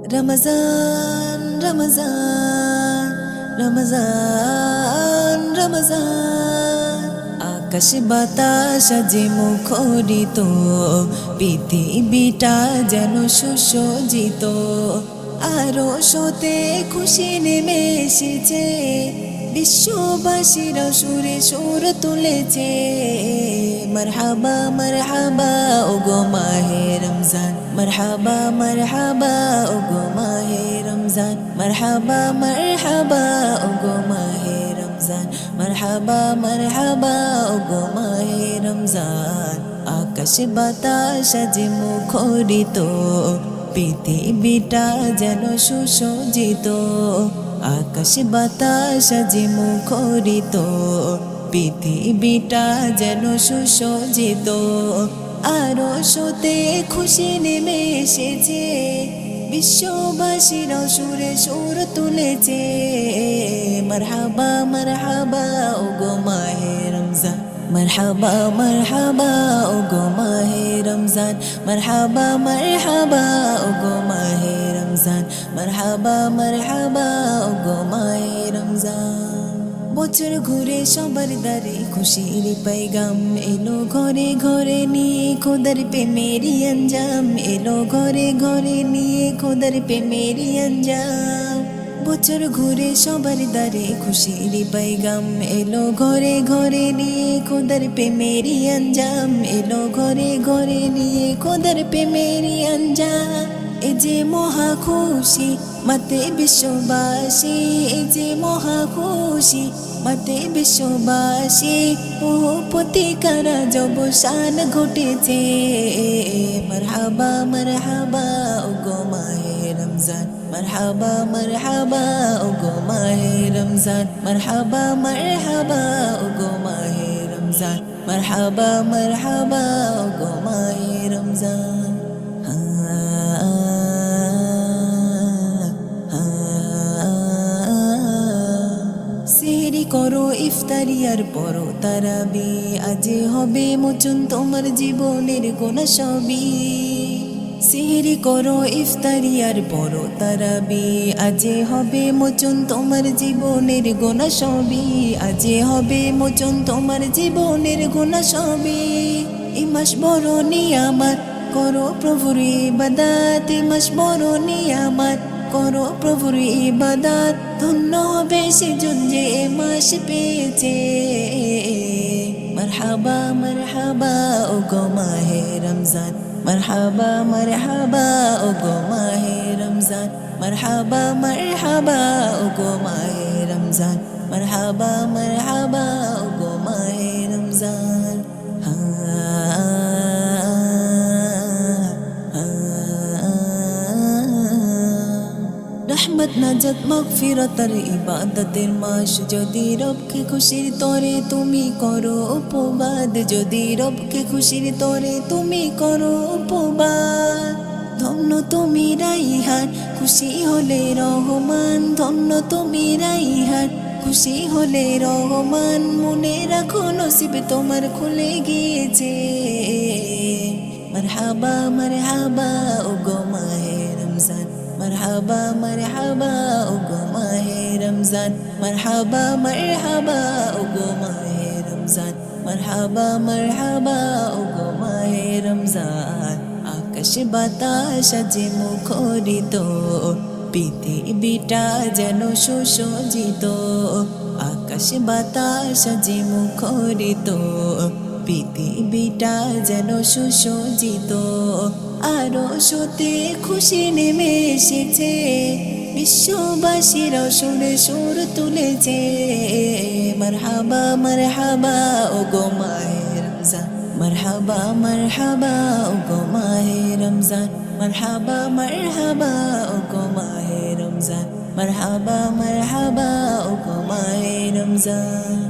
রমজান রমজান রমজান রমজান আকাশ বাতাস যে মুখরিত পৃথিবীটা যেন সুসজ্জিত আরো শোতে খুশি নেমে এসেছে বিশ্ববাসীরা সুরে সুর তুলেছে মারহাবা মারহাবা ওগো মাহে রমজান মারহাবা মারহাবা ওগো মাহে রমজান মারহাবা মারহাবা ওগো মাহে রমজান মারহাবা মারহাবা ওগো মাহে রমজান আকাশ বাতাস যে মুখরিত পৃথিবীটা যেন সুসজ্জিত আকাশ বাতাস যে মুখরিত পৃথিবীটা যেন সুসজ্জিত আরো শোতে খুশি নেমে এসেছে বিশ্ববাসীরা সুরে সুর তুলেছে মারহাবা মারহাবা ওগো মাহে রমজান মারহাবা মারহাবা ওগো মাহে রমজান মারহাবা মারহাবা ওগো মাহে রমজান মারহাবা মারহাবা ওগো মাহে রমজান বছর ঘুরে সবার দ্বারে খুশির पैगाम এলো ঘরে ঘরে নিয়ে খোদার প্রেমেরই আঞ্জাম এলো ঘরে ঘরে নিয়ে খোদার প্রেমেরই আঞ্জাম বছর ঘুরে সবার দ্বারে খুশির पैगाम এলো ঘরে ঘরে নিয়ে খোদার প্রেমেরই আঞ্জাম এলো ঘরে ঘরে নিয়ে খোদার প্রেমেরই আঞ্জাম এ যে মহা খুশি মাতে বিশ্ববাসী এ যে মহা খুশি মাতে বিশ্ববাসী ও প্রতিকারা জবসান ঘটেছে মারহাবা মারহাবা ওগো মাহে রমজান মারহাবা মারহাবা ওগো মাহে রমজান মারহাবা মারহাবা ওগো মাহে রমজান মারহাবা মারহাবা ওগো মাহে রমজান সেহরি করো ইফতারি আর পরো তারাবি আজ হবে মোচন তোমার জীবনের গোনা সবই সেহরি করো ইফতারি আর পরো তারাবি আজ হবে মোচন তোমার জীবনের গোনা সবই আজ হবে মোচন তোমার জীবনের গোনা সবই এই মাস বড় নিয়ামত করো প্রভুর ইবাদত এই মাস বড় নিয়ামত করো প্রভুর ইবাদত ধন্য হবে সেজন যে মাস পেয়েছে মারহাবা মারহাবা ওগো মাহে রমজান মারহাবা মারহাবা ওগো মাহে রমজান মারহাবা মারহাবা ওগো মাহে রমজান মারহাবা মারহাবা ওগো মাহে রমজান রহমত নাজাত মাগফিরাতের ইবাদতের মাস যদি রবকে খুশির তরে তুমি করো উপবাদ যদি রবকে খুশির তরে তুমি করো উপবাদ ধন্য তুমি রাইহান খুশি হলে রহমান ধন্য তুমি রাইহান খুশি হলে রহমান মনে রাখো নসিব তোমার খুলে গিয়েছে মারহাবা মারহাবা ওগো মাহে রমজান মারহাবা মারহাবা ওগো মাহে রমজান মারহাবা মারহাবা ওগো মাহে রমজান মারহাবা মারহাবা ওগো মাহে রমজান আকাশ বাতাস যে মুখরিত পৃথিবীটা যেন সুসজ্জিত আকাশ বাতাস যে মুখরিত পৃথিবীটা যেন সুসজ্জিত আরো শোতে খুশি নেমে এসেছে বিশ্ববাসীরা সুরে সুর তুলেছে মারহাবা মারহাবা ওগো মাহে রমজান মারহাবা মারহাবা ওগো মাহে রমজান মারহাবা মারহাবা ওগো মাহে রমজান মারহাবা মারহাবা ওগো মাহে রমজান